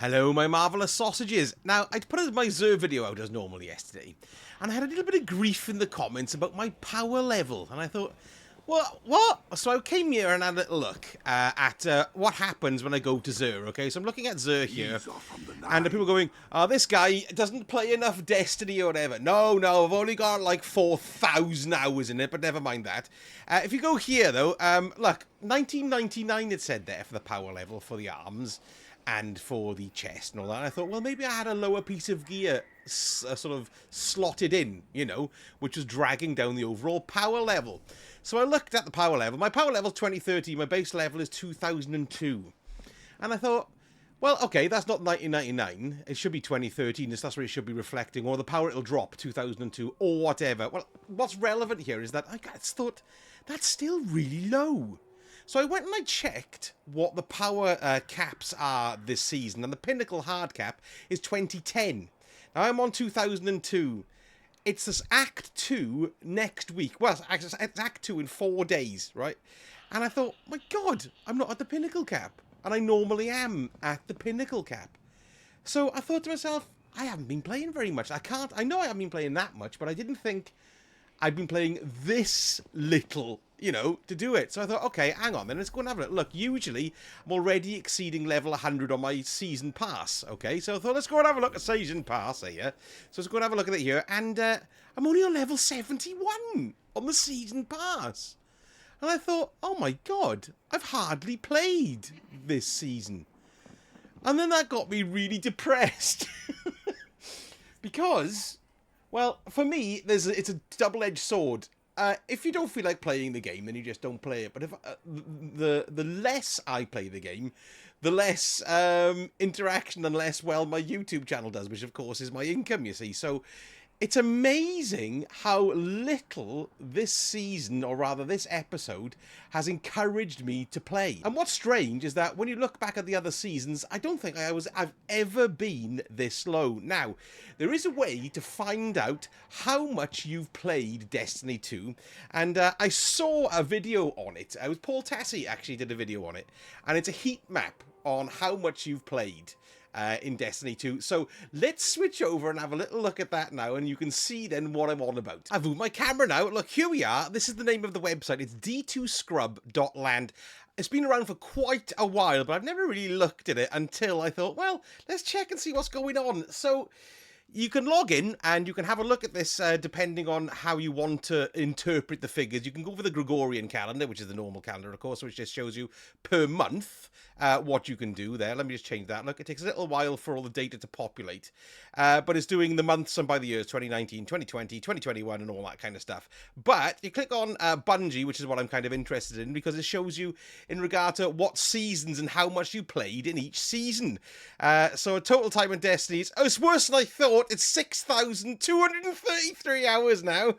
Hello, my marvellous sausages. Now, I put my Zer video out as normal yesterday, and I had a little bit of grief in the comments about my power level, and I thought, what? So I came here and had a little look at what happens when I go to Zer, okay? So I'm looking at Zer here, and the people going, this guy doesn't play enough Destiny or whatever. No, I've only got like 4,000 hours in it, but never mind that. If you go here, though, look, 1999 it said there for the power level for the arms and for the chest and all that. And I thought, well, maybe I had a lower piece of gear sort of slotted in, you know, which was dragging down the overall power level. So I looked at the power level. My power level is 2030. My base level is 2002. And I thought, well, okay, that's not 1999. It should be 2013. That's where it should be reflecting. Or the power it'll drop, 2002, or whatever. Well, what's relevant here is that I thought that's still really low. So I went and I checked what the power caps are this season, and the pinnacle hard cap is 2010. Now I'm on 2002. It's this Act 2 next week. Well, it's Act 2 in 4 days, right? And I thought, my God, I'm not at the pinnacle cap. And I normally am at the pinnacle cap. So I thought to myself, I haven't been playing very much. I know I haven't been playing that much, but I didn't think I'd been playing this little, you know, to do it. So I thought, okay, hang on then, let's go and have a look. Look, usually I'm already exceeding level 100 on my season pass, okay? So I thought, let's go and have a look at season pass here. So let's go and have a look at it here. And I'm only on level 71 on the season pass. And I thought, oh my God, I've hardly played this season. And then that got me really depressed. Because, well, for me, it's a double-edged sword. If you don't feel like playing the game, then you just don't play it. But if the less I play the game, the less interaction and less well my YouTube channel does, which of course is my income, you see. So it's amazing how little this season, or rather this episode, has encouraged me to play. And what's strange is that when you look back at the other seasons, I don't think I've ever been this low. Now, there is a way to find out how much you've played Destiny 2, and I saw a video on it. It was Paul Tassi actually did a video on it, and it's a heat map on how much you've played in Destiny 2. So let's switch over and have a little look at that now, and you can see then what I'm on about. I've moved my camera now. Look, here we are. This is the name of the website. It's d2scrub.land. It's been around for quite a while, but I've never really looked at it until I thought, well, let's check and see what's going on. So you can log in and you can have a look at this depending on how you want to interpret the figures. You can go for the Gregorian calendar, which is the normal calendar, of course, which just shows you per month what you can do there. Let me just change that. Look, it takes a little while for all the data to populate, but it's doing the months and by the years, 2019, 2020, 2021, and all that kind of stuff. But you click on Bungie, which is what I'm kind of interested in, because it shows you in regard to what seasons and how much you played in each season. So total time in Destiny, it's worse than I thought. It's 6,233 hours now.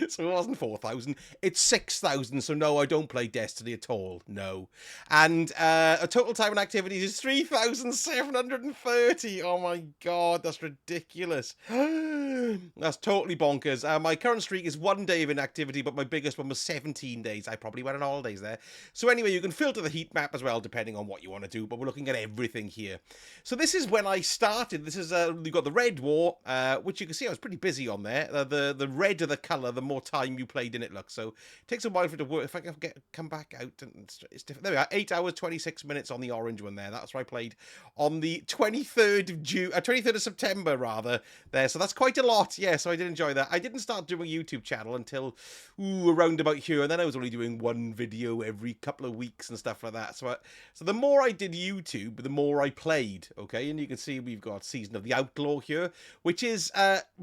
So it wasn't 4,000, it's 6,000. So no, I don't play Destiny at all, no. And a total time in activities is 3,730. Oh my God, that's ridiculous. That's totally bonkers. My current streak is 1 day of inactivity, but my biggest one was 17 days. I probably went on holidays there. So anyway, you can filter the heat map as well, depending on what you want to do, but we're looking at everything here. So this is when I started. This is, you've got the Red War, which you can see I was pretty busy on there. The redder the colour, the more time you played in it, look. So it takes a while for it to work. If I can come back out, and it's different. There we are, 8 hours, 26 minutes on the orange one there. That's where I played on the 23rd of June, 23rd of September, rather, there. So that's quite a lot. Yeah, so I did enjoy that. I didn't start doing a YouTube channel until, around about here, and then I was only doing one video every couple of weeks and stuff like that. So the more I did YouTube, the more I played, okay? And you can see we've got Season of the Outlaw here, which is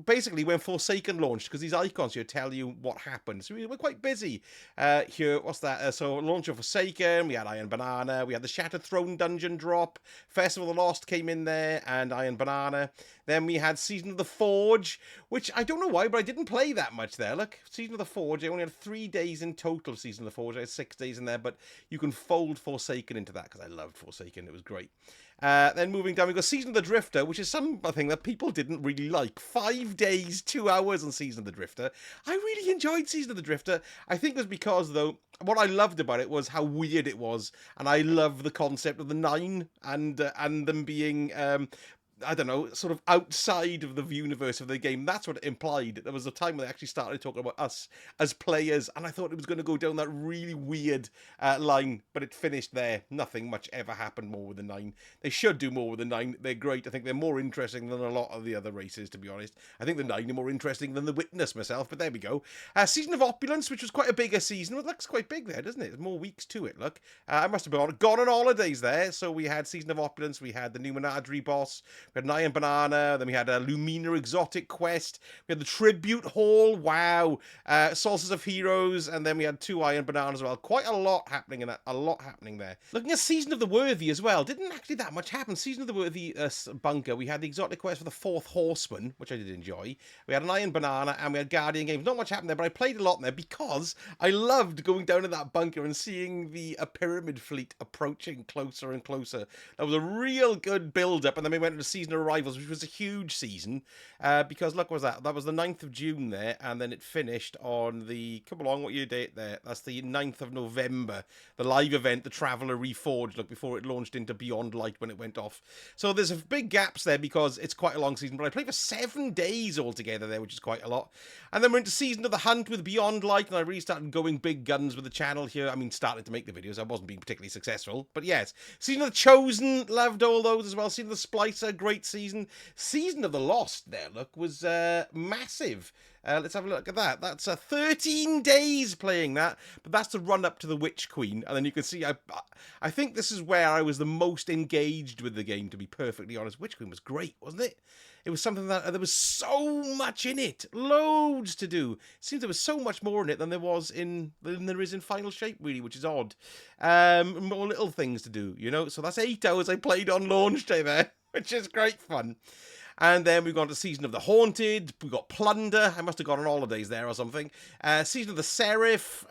basically when Forsaken launched, because these icons here tell you what happened. So we're quite busy here. What's that? So launch of Forsaken, we had Iron Banana, we had the Shattered Throne dungeon drop, Festival of the Lost came in there, and Iron Banana. Then we had Season of the Forge, which I don't know why, but I didn't play that much there. Look, Season of the Forge, I only had 3 days in total of Season of the Forge. I had 6 days in there, but you can fold Forsaken into that, because I loved Forsaken. It was great. Then moving down, we've got Season of the Drifter, which is something that people didn't really like. 5 days, 2 hours on Season of the Drifter. I really enjoyed Season of the Drifter. I think it was because, though, what I loved about it was how weird it was, and I love the concept of the Nine and them being I don't know, sort of outside of the universe of the game. That's what it implied. There was a time when they actually started talking about us as players, and I thought it was going to go down that really weird line, but it finished there. Nothing much ever happened more with the Nine. They should do more with the Nine. They're great. I think they're more interesting than a lot of the other races, to be honest. I think the Nine are more interesting than the Witness myself, but there we go. Season of Opulence, which was quite a bigger season. It looks quite big there, doesn't it? There's more weeks to it, look. I must have gone on holidays there, so we had Season of Opulence, we had the new Menagerie boss, we had an Iron Banana, then we had a Lumina Exotic Quest, we had the Tribute Hall, wow, Sources of Heroes, and then we had 2 Iron Bananas as well. Quite a lot happening in that, a lot happening there. Looking at Season of the Worthy as well, didn't actually that much happen. Season of the Worthy bunker, we had the Exotic Quest for the 4th Horseman, which I did enjoy. We had an Iron Banana, and we had Guardian Games. Not much happened there, but I played a lot in there because I loved going down to that bunker and seeing the Pyramid Fleet approaching closer and closer. That was a real good build-up, and then we went into Season of Arrivals, which was a huge season, because look, what was that? That was the 9th of June there, and then it finished on the, come along, what year date there? That's the 9th of November, the live event, the Traveller Reforged, look, before it launched into Beyond Light when it went off. So there's big gaps there because it's quite a long season, but I played for 7 days altogether there, which is quite a lot. And then we're into Season of the Hunt with Beyond Light, and I really started going big guns with the channel here. I mean, started to make the videos. I wasn't being particularly successful, but yes. Season of the Chosen, loved all those as well. Season of the Splicer, great season. Season of the Lost there, look, was massive. Let's have a look at that. That's 13 days playing that, but that's the run up to the Witch Queen. And then you can see, I think this is where I was the most engaged with the game, to be perfectly honest. Witch Queen was great, wasn't it? It was something that there was so much in it, loads to do. It seems there was so much more in it than there is in Final Shape, really, which is odd. More little things to do, you know. So that's 8 hours I played on launch day there, which is great fun. And then we've gone to Season of the Haunted. We got Plunder. I must have gone on holidays there or something. Season of the Seraph.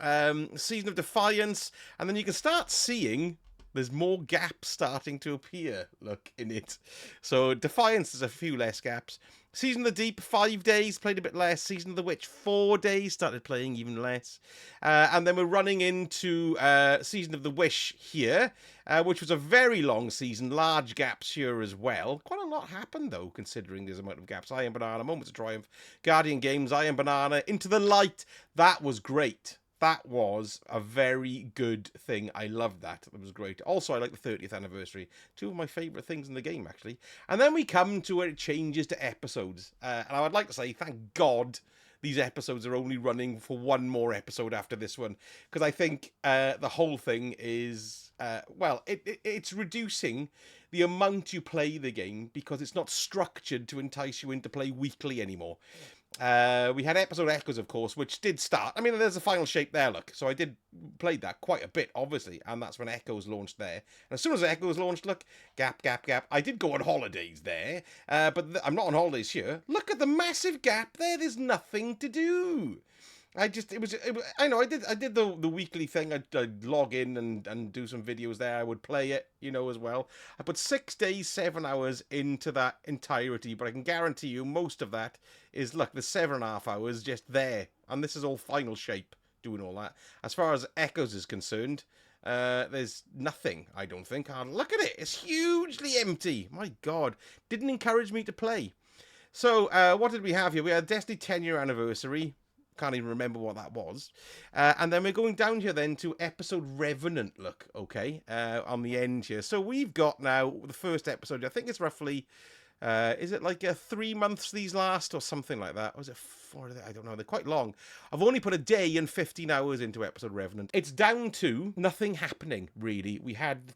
Season of Defiance. And then you can start seeing there's more gaps starting to appear, look, in it. So Defiance, there's a few less gaps. Season of the Deep, 5 days, played a bit less. Season of the Witch, 4 days, started playing even less. And then we're running into Season of the Wish here, which was a very long season, large gaps here as well. Quite a lot happened, though, considering there's amount of gaps. Iron Banana, Moments of Triumph, Guardian Games, Iron Banana, Into the Light. That was great. That was a very good thing. I loved that. That was great. Also, I like the 30th anniversary. 2 of my favourite things in the game, actually. And then we come to where it changes to episodes. And I would like to say, thank God these episodes are only running for 1 more episode after this one. Because I think the whole thing is, well, it's reducing the amount you play the game because it's not structured to entice you into play weekly anymore. We had episode Echoes, of course, which did start. I mean, there's a Final Shape there, look. So I did play that quite a bit, obviously. And that's when Echoes launched there. And as soon as Echoes launched, look, gap. I did go on holidays there. But I'm not on holidays here. Look at the massive gap there. There's nothing to do. I know, I did the weekly thing. I'd log in and do some videos there. I would play it, you know, as well. I put 6 days, 7 hours into that entirety, but I can guarantee you most of that is, look, the 7.5 hours just there. And this is all Final Shape doing all that. As far as Echoes is concerned, there's nothing, I don't think. Look at it. It's hugely empty. My God. Didn't encourage me to play. So, what did we have here? We had Destiny 10-year anniversary. Can't even remember what that was. And then we're going down here then to episode Revenant, look, okay, on the end here. So we've got now the first episode. I think it's roughly, is it like 3 months these last or something like that? Or is it 4? I don't know. They're quite long. I've only put a day and 15 hours into episode Revenant. It's down to nothing happening, really. We had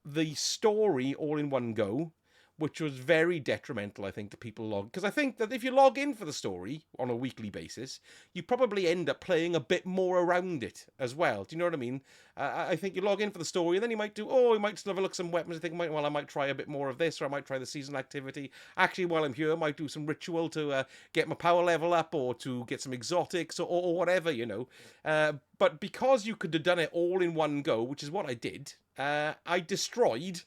the story all in one go, which was very detrimental, I think, to people because I think that if you log in for the story on a weekly basis, you probably end up playing a bit more around it as well. Do you know what I mean? I think you log in for the story, and then you might still have a look at some weapons. I think, well, I might try a bit more of this, or I might try the season activity. Actually, while I'm here, I might do some ritual to get my power level up, or to get some exotics, or whatever, you know. But because you could have done it all in one go, which is what I did, I destroyed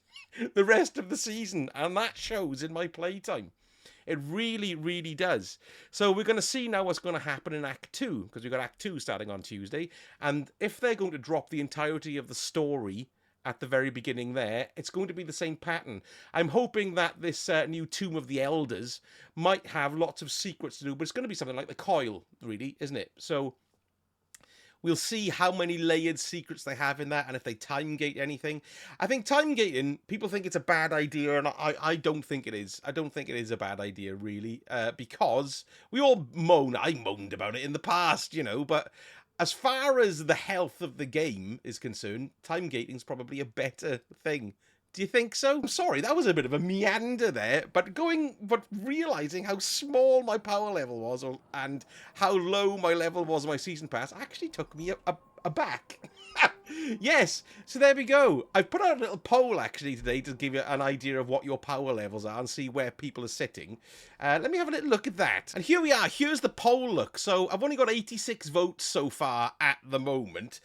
the rest of the season, and that shows in my playtime. It really, really does. So we're going to see now what's going to happen in Act 2, because we've got Act 2 starting on Tuesday. And if they're going to drop the entirety of the story at the very beginning there, it's going to be the same pattern. I'm hoping that this new Tomb of the Elders might have lots of secrets to do, but it's going to be something like the Coil, really, isn't it? So we'll see how many layered secrets they have in that, and if they time gate anything. I think time gating, people think it's a bad idea, and I don't think it is. I don't think it is a bad idea, really, because we all moan. I moaned about it in the past, you know, but as far as the health of the game is concerned, time gating is probably a better thing. Do you think so? I'm sorry, that was a bit of a meander there, but realizing how small my power level was, and how low my level was on my season pass actually took me aback. Yes, so there we go. I've put out a little poll actually today to give you an idea of what your power levels are and see where people are sitting. Let me have a little look at that. And here we are. Here's the poll look. So I've only got 86 votes so far at the moment,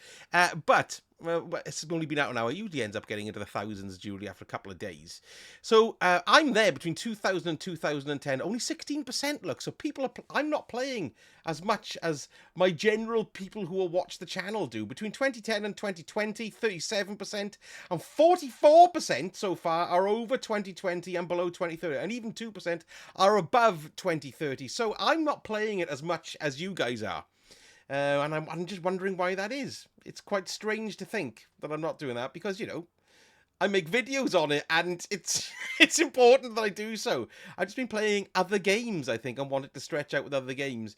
but well, it's only been out an hour. It usually ends up getting into the thousands, Julie, after a couple of days. So I'm there between 2000 and 2010. Only 16% look. So I'm not playing as much as my general people who will watch the channel do. Between 2010 and 2020, 37%, and 44% so far are over 2020 and below 2030, and even 2% are above 2030. So I'm not playing it as much as you guys are. And I'm just wondering why that is. It's quite strange to think that I'm not doing that because, you know, I make videos on it and it's important that I do so. I've just been playing other games, I think, and wanted to stretch out with other games.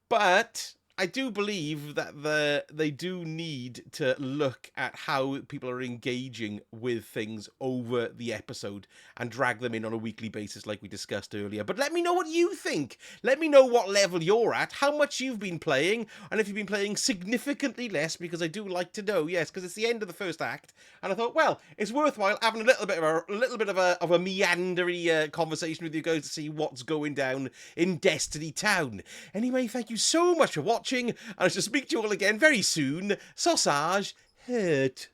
But I do believe that they do need to look at how people are engaging with things over the episode and drag them in on a weekly basis like we discussed earlier. But let me know what you think. Let me know what level you're at, how much you've been playing, and if you've been playing significantly less, because I do like to know, yes, because it's the end of the first act, and I thought, well, it's worthwhile having a little bit of a meandery conversation with you guys to see what's going down in Destiny Town. Anyway, thank you so much for watching, and I shall speak to you all again very soon. Sausage, hurt.